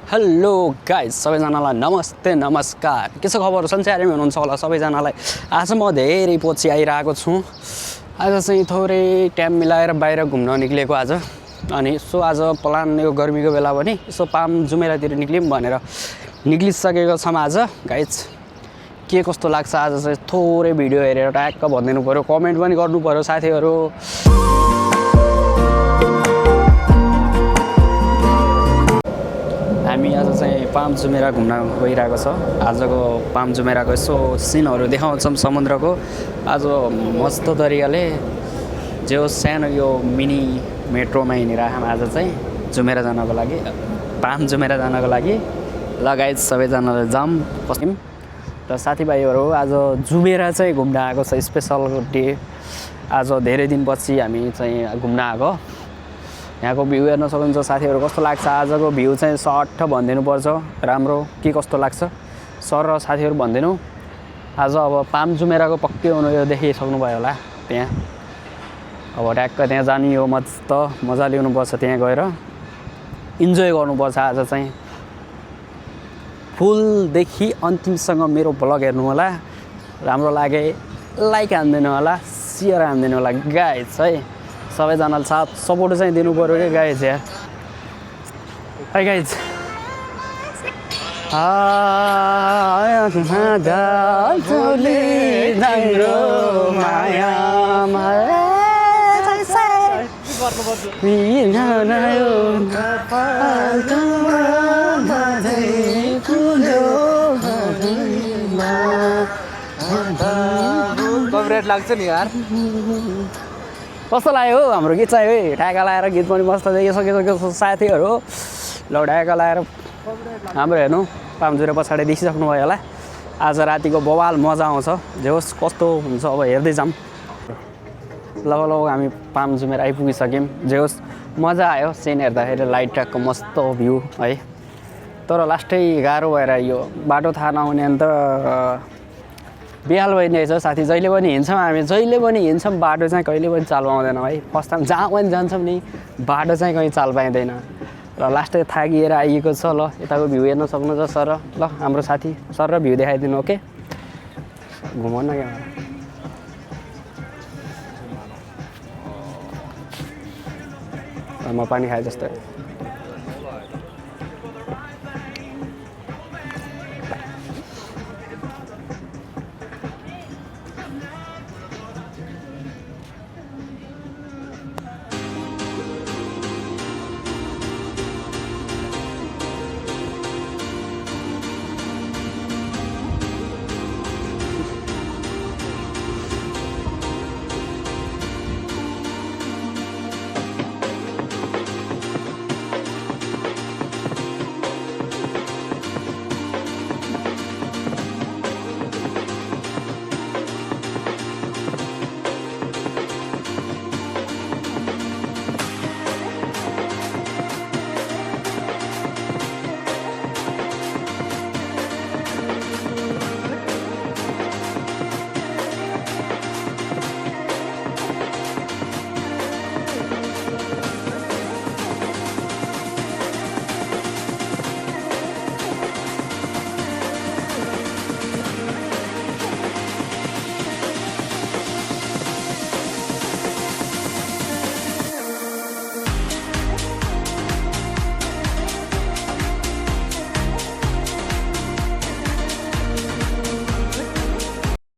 Hello guys सबैजनालाई नमस्ते नमस्कार के छ खबर सन्चै हुनुहुन्छ होला सबैजनालाई। आज म धेरै पछि आइरहेको छु। आज चाहिँ थोरै टाइम मिलाएर बाहिर घुम्न निक्लेको आज। अनि यसो आज प्लान यो गर्मीको बेला पनि यसो पाम जुमेरातिर निक्लियौँ भनेर निक्लिसकेको छौँ आज गाइज। के कस्तो लाग्छ आज चाहिँ थोरै भिडियो हेरेर ट्याक्क भनिदिनु पर्यो, कमेन्ट पनि गर्नु पर्यो साथीहरू। हामी आज चाहिँ पाम जुमेरा घुम्न गइरहेको छ। आजको पाम जुमेराको यसो सिनहरू देखाउँछौँ समुद्रको। आज मस्त तरिकाले जो सानो यो मिनी मेट्रोमा हिँडिरहेको आज चाहिँ जुमेरा जानको लागि, पाम जुमेरा जानको लागि। लगायत सबैजनाले जाम पस्यौँ र साथीभाइहरू आज जुमेरा चाहिँ घुम्न आएको छ। स्पेसल डे आज धेरै दिनपछि हामी चाहिँ घुम्न आएको। यहाँको भ्यू हेर्न सक्नुहुन्छ साथीहरू। कस्तो लाग्छ आजको भ्यू चाहिँ सर्ट भनिदिनुपर्छ राम्रो के कस्तो लाग्छ सर र साथीहरू भनिदिनु। आज अब पाम जुमेराको पक्कै हुनु यो देखिसक्नुभयो होला। त्यहाँ अब ट्याक्क त्यहाँ जाने हो, मजा लिनुपर्छ, त्यहाँ गएर इन्जोय गर्नुपर्छ। आज चाहिँ फुलदेखि अन्तिमसँग मेरो भ्लग हेर्नु होला। राम्रो लागे लाइक हानिदिनु होला, सेयर हानिदिनु होला गाइज है। सबैजनाले साथ सपोर्ट चाहिँ दिनु पऱ्यो क्या गाइज यार। है गाइज कभरेज लाग्छ नि यार। कस्तो लाग्यो हो हाम्रो गीत चाहिँ है। ढाका लगाएर गीत पनि मस्त देखिसकेको साथीहरू। ल ढाका लगाएर हाम्रो हेर्नु पामजुरा पछाडि देखिसक्नुभयो होला। आज रातिको बवाल मजा आउँछ। जे होस् कस्तो हुन्छ अब हेर्दै जाऊँ। लगभग हामी पाम जुमेर आइपुगिसक्यौँ। जे होस् मजा आयो सिन हेर्दाखेरि, लाइट ट्र्याकको मस्त भ्यू है। तर लास्टै गाह्रो भएर यो बाटो थाहा नहुने अन्त बिहाल भइरहेछ साथी। जहिले पनि हिँड्छौँ हामी, जहिले पनि हिँड्छौँ, बाटो चाहिँ कहिले पनि चाल पाउँदैन है। फर्स्ट टाइम जहाँ पनि जान्छौँ नि बाटो चाहिँ कहीँ चाल पाइँदैन र लास्टै थाकिएर आइएको छ। ल यताको भ्यू हेर्न सक्नुहुन्छ सर। ल हाम्रो साथी सर र भ्यू देखाइदिनु। ओके घुमाउनु न क्या म पानी खाएँ जस्तो।